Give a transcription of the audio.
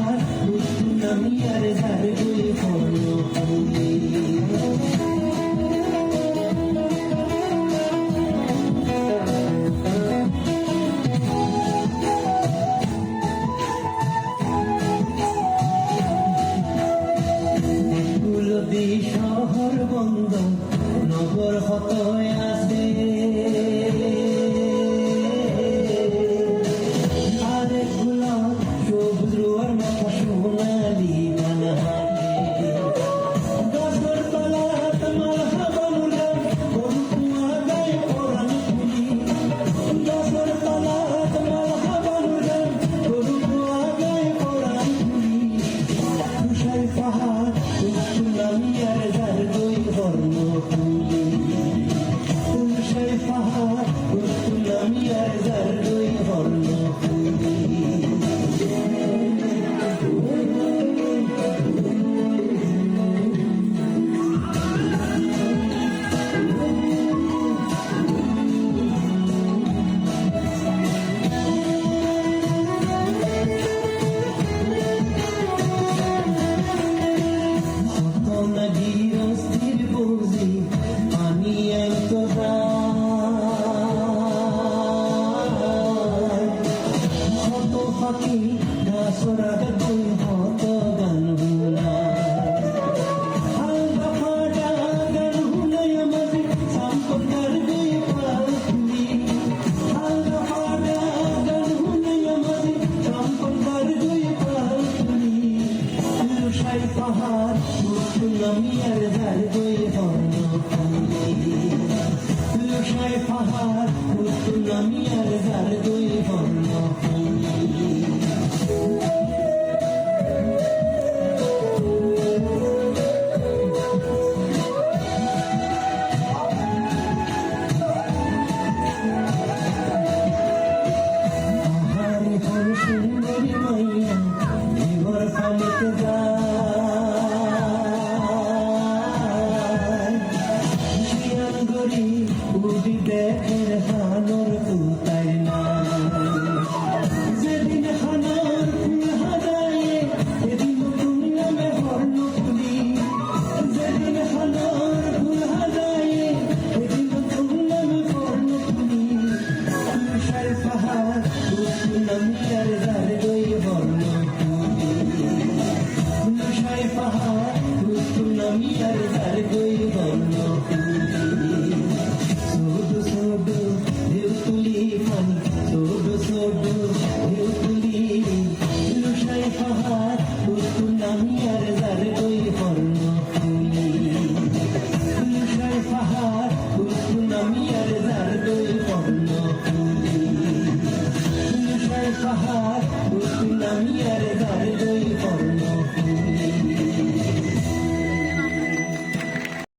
পাহাড় আমি আর ধার দুই বর্ণ ফুলে শহর বন্ধ নগর হত আছে আরে খোলা সবুজ রোয়ার মাথা সোনালি বানাতে গাছের তলা তোমার হাওয়া মুলা বন্ধুয়া গায়ে পরাণ খুলি গাছের তলা তোমার হাওয়া মুলা বন্ধুয়া গায়ে পরাণ খুলি তুষার পাহাড় আমি আর ধার দুই বর্ণ ফুলে তুষার পাহাড় আমি আর ধার দুই বর্ণ ফুলে স্থির বুঝি আমি হত পাখি ঘাসরা দুই হত গান হালকা ফাটা গান হুলাই আমাদের সম্পর্কার দুই পাখি হালকা ফাটা গান হুলাই আমাদের সম্পর্কার দুই পাখি তুষার পাহাড় আমি আর ধার দুই বর্ণ ফুলে তুষার পাহাড় আমি আর ধার দুই বর্ণ ফুলে সুন্দরী মাইয়া জীবর পালিতে